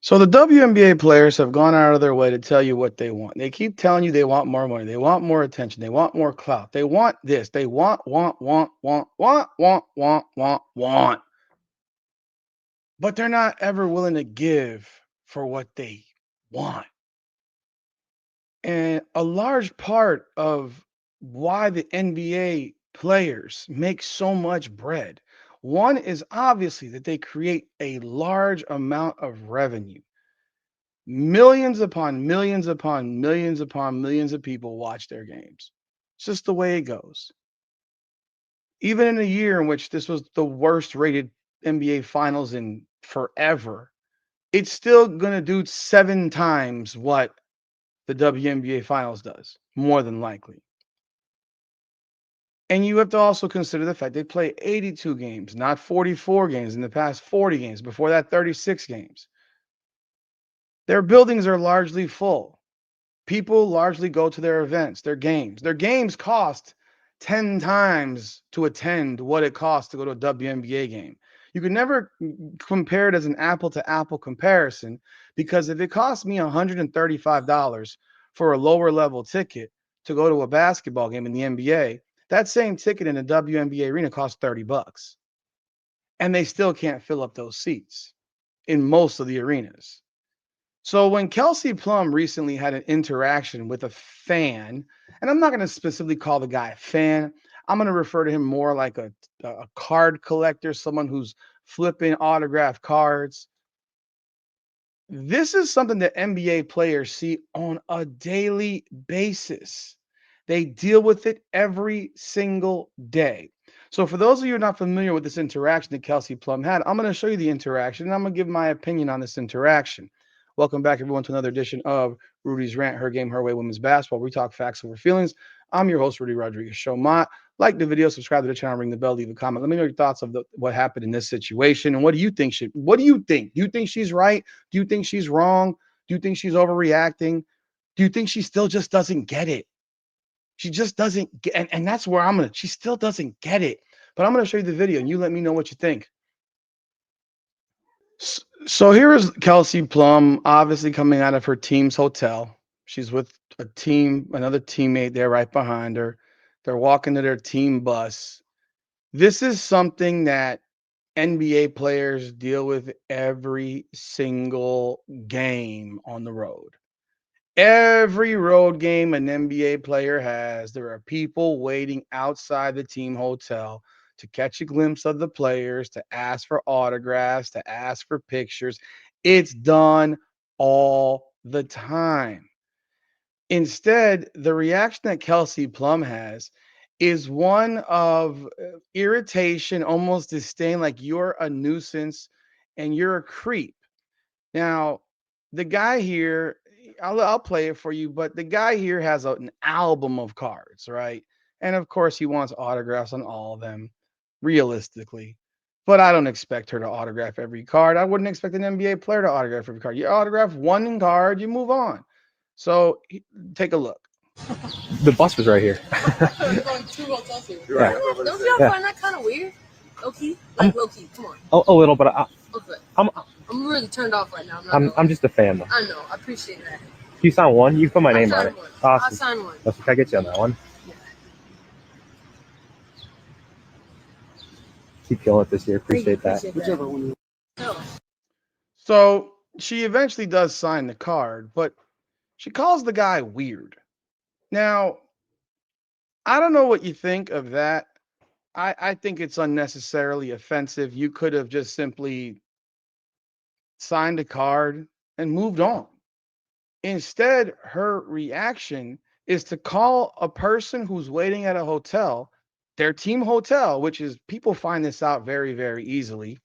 So the WNBA players have gone out of their way to tell you what they want. They keep telling you they want more money, they want more attention, they want more clout, they want this, they want. But they're not ever willing to give for what they want. And a large part of why the NBA players make so much bread, one is obviously that they create a large amount of revenue. Millions upon millions upon millions upon millions of people watch their games. It's just the way it goes. Even in a year in which this was the worst rated NBA finals in forever, it's still going to do 7 times what the WNBA finals does, more than likely. And you have to also consider the fact they play 82 games, not 44 games in the past 40 games, before that 36 games. Their buildings are largely full. People largely go to their events, their games. Their games cost 10 times to attend what it costs to go to a WNBA game. You can never compare it as an apple to apple comparison because if it costs me $135 for a lower level ticket to go to a basketball game in the NBA, that same ticket in a WNBA arena costs $30. And they still can't fill up those seats in most of the arenas. So when Kelsey Plum recently had an interaction with a fan, and I'm not going to specifically call the guy a fan, I'm going to refer to him more like a card collector, someone who's flipping autograph cards. This is something that NBA players see on a daily basis. They deal with it every single day. So, for those of you who are not familiar with this interaction that Kelsey Plum had, I'm going to show you the interaction and I'm going to give my opinion on this interaction. Welcome back, everyone, to another edition of Rudy's Rant, Her Game, Her Way Women's Basketball. We talk facts over feelings. I'm your host, Rudy Rodriguez Showmont. Like the video, subscribe to the channel, ring the bell, leave a comment. Let me know your thoughts of what happened in this situation and what do you think should? What do you think? Do you think she's right? Do you think she's wrong? Do you think she's overreacting? Do you think she still just doesn't get it? She just doesn't get, and that's where she still doesn't get it. But I'm gonna show you the video and you let me know what you think. So here is Kelsey Plum, obviously coming out of her team's hotel. She's with another teammate there right behind her. They're walking to their team bus. This is something that NBA players deal with every single game on the road. Every road game an NBA player has, there are people waiting outside the team hotel to catch a glimpse of the players, to ask for autographs, to ask for pictures. It's done all the time. Instead, the reaction that Kelsey Plum has is one of irritation, almost disdain, like you're a nuisance and you're a creep. Now, the guy here, I'll play it for you, but the guy here has an album of cards, right? And of course, he wants autographs on all of them, realistically. But I don't expect her to autograph every card. I wouldn't expect an NBA player to autograph every card. You autograph one card, you move on. So take a look. The bus was right here. You're going 2 hotels here. Yeah. Don't you Yeah. find that kind of weird? Low key? Like, low key, come on. A little, but Okay. I'm I'm really turned off right now. I'm just a fan though. I know. I appreciate that. You sign one, you can put my name on Sign it. one. I'll Awesome. sign one. Can I get you on that one? Yeah. Keep killing it this year. Appreciate that. Whichever one. No. So she eventually does sign the card, but she calls the guy weird. Now, I don't know what you think of that. I think it's unnecessarily offensive. You could have just simply signed a card and moved on. Instead, her reaction is to call a person who's waiting at a hotel, their team hotel, which is people find this out very, very easily.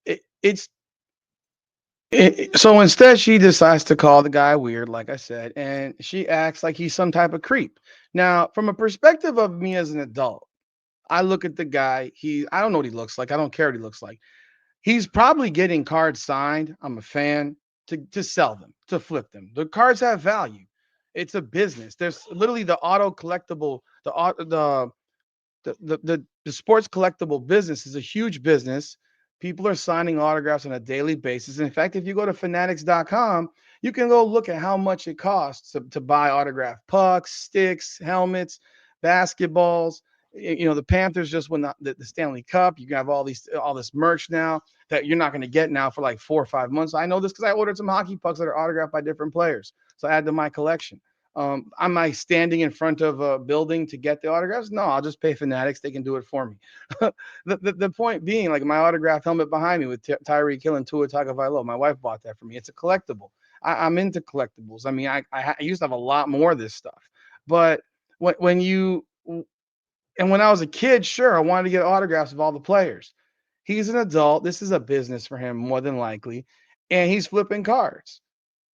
It, it's so instead, she decides to call the guy weird, like I said, and she acts like he's some type of creep. Now, from a perspective of me as an adult, I look at the guy. I don't know what he looks like. I don't care what he looks like. He's probably getting cards signed. I'm a fan to sell them, to flip them. The cards have value. It's a business. There's literally the auto collectible, the sports collectible business is a huge business. People are signing autographs on a daily basis. In fact, if you go to fanatics.com, you can go look at how much it costs to buy autographed pucks, sticks, helmets, basketballs. The Panthers just won the Stanley Cup. You can have all this merch now that you're not going to get now for like 4 or 5 months. I know this because I ordered some hockey pucks that are autographed by different players. So I add to my collection. Am I standing in front of a building to get the autographs? No, I'll just pay Fanatics. They can do it for me. The point being, like my autographed helmet behind me with Tyreek Hill and Tua Tagovailoa. My wife bought that for me. It's a collectible. I'm into collectibles. I mean, I used to have a lot more of this stuff, but when I was a kid, sure, I wanted to get autographs of all the players. He's an adult. This is a business for him more than likely, and he's flipping cards.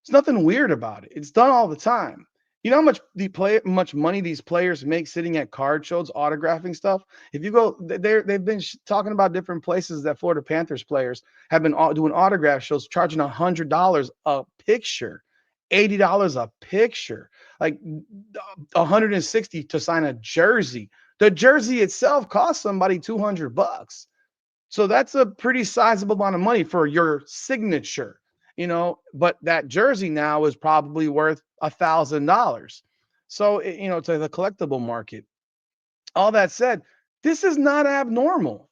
There's nothing weird about it. It's done all the time. You know how much money these players make sitting at card shows, autographing stuff. If you go, they've been talking about different places that Florida Panthers players have been doing autograph shows, charging $100 a picture, $80 a picture, like 160 to sign a jersey. The jersey itself costs somebody $200. So that's a pretty sizable amount of money for your signature. But that jersey now is probably worth $1,000. So, it's the collectible market. All that said, this is not abnormal.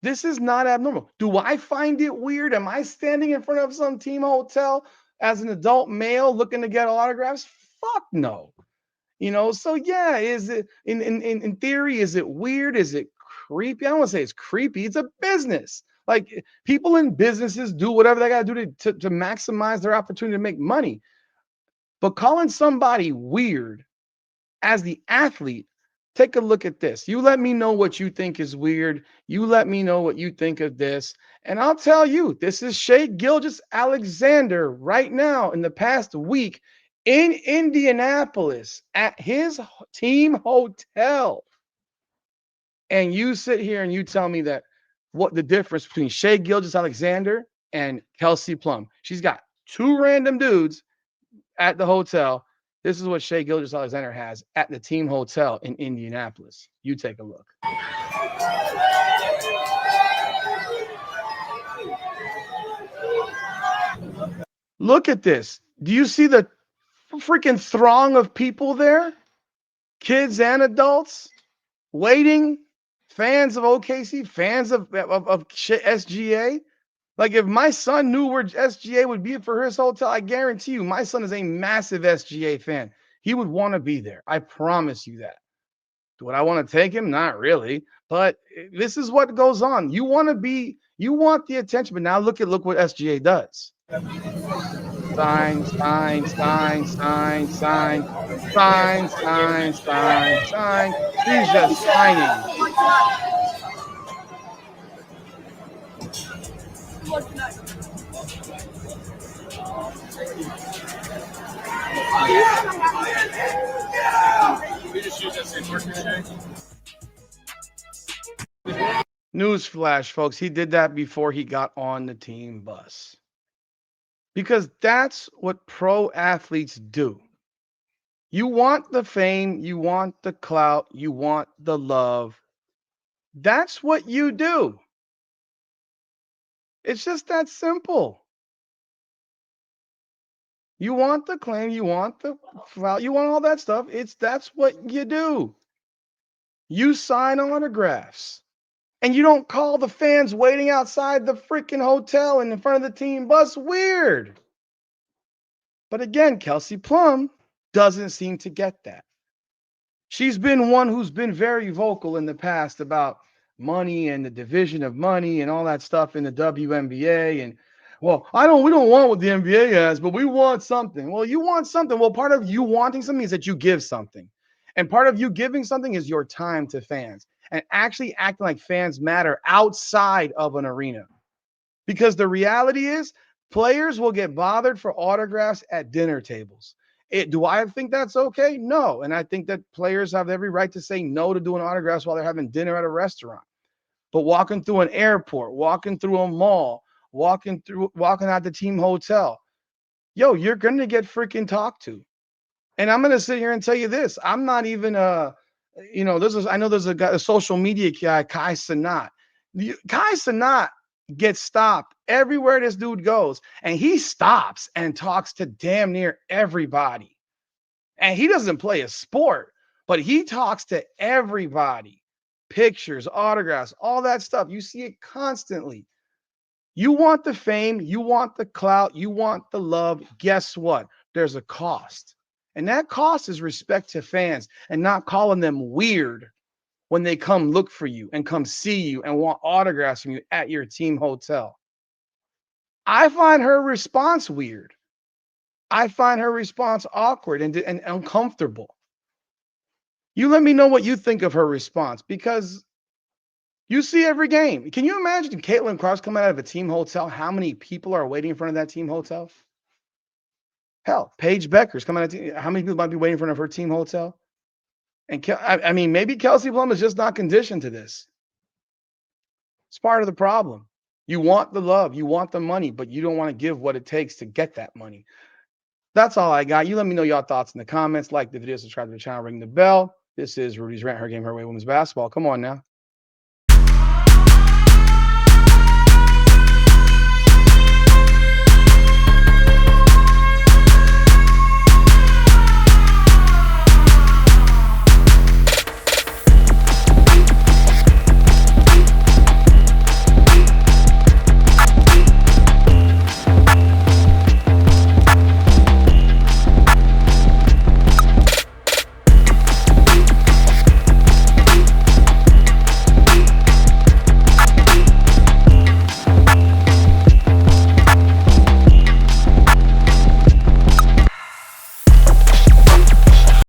This is not abnormal. Do I find it weird? Am I standing in front of some team hotel as an adult male looking to get autographs? Fuck no. So yeah, is it in theory, is it weird? Is it creepy? I don't want to say it's creepy. It's a business. Like people in businesses do whatever they got to do to maximize their opportunity to make money. But calling somebody weird as the athlete, take a look at this. You let me know what you think is weird. You let me know what you think of this. And I'll tell you, this is Shea Gilgeous-Alexander right now in the past week in Indianapolis at his team hotel. And you sit here and you tell me that what the difference between Shea Gilgeous-Alexander and Kelsey Plum. She's got two random dudes at the hotel. This is what Shea Gilgeous-Alexander has at the team hotel in Indianapolis. You take a look. Look at this. Do you see the freaking throng of people there? Kids and adults waiting, fans of OKC, fans of SGA. Like if my son knew where SGA would be for his hotel, I guarantee you my son is a massive SGA fan. He would want to be there. I promise you that. Would I want to take him? Not really. But this is what goes on. You want the attention, but now look what SGA does. Sign, sign, sign, sign, sign, sign, sign, sign, sign. He's just signing. Newsflash, folks. He did that before he got on the team bus. Because that's what pro athletes do. You want the fame, you want the clout, you want the love. That's what you do. It's just that simple. You want the claim, you want the clout, you want all that stuff. That's what you do. You sign autographs. And you don't call the fans waiting outside the freaking hotel and in front of the team bus weird. But again, Kelsey Plum doesn't seem to get that. She's been one who's been very vocal in the past about money and the division of money and all that stuff in the WNBA. And we don't want what the NBA has, but we want something. Well, you want something. Well, part of you wanting something is that you give something. And part of you giving something is your time to fans and actually acting like fans matter outside of an arena. Because the reality is, players will get bothered for autographs at dinner tables. Do I think that's okay? No. And I think that players have every right to say no to doing autographs while they're having dinner at a restaurant. But walking through an airport, walking through a mall, walking out the team hotel, you're going to get freaking talked to. And I'm going to sit here and tell you this. I'm not even I know there's a guy, a social media guy, Kai Cenat. Kai Cenat gets stopped everywhere this dude goes. And he stops and talks to damn near everybody. And he doesn't play a sport, but he talks to everybody. Pictures, autographs, all that stuff. You see it constantly. You want the fame, you want the clout, you want the love. Guess what? There's a cost. And that cost is respect to fans and not calling them weird when they come look for you and come see you and want autographs from you at your team hotel. I find her response weird. I find her response awkward and uncomfortable. You let me know what you think of her response because you see every game. Can you imagine Caitlin Cross coming out of a team hotel? How many people are waiting in front of that team hotel? Hell, Paige Becker's coming out. How many people might be waiting in front of her team hotel? And I mean, maybe Kelsey Plum is just not conditioned to this. It's part of the problem. You want the love, you want the money, but you don't want to give what it takes to get that money. That's all I got. You let me know your thoughts in the comments. Like the video, subscribe to the channel, ring the bell. This is Rudy's Rant, Her Game, Her Way Women's Basketball. Come on now.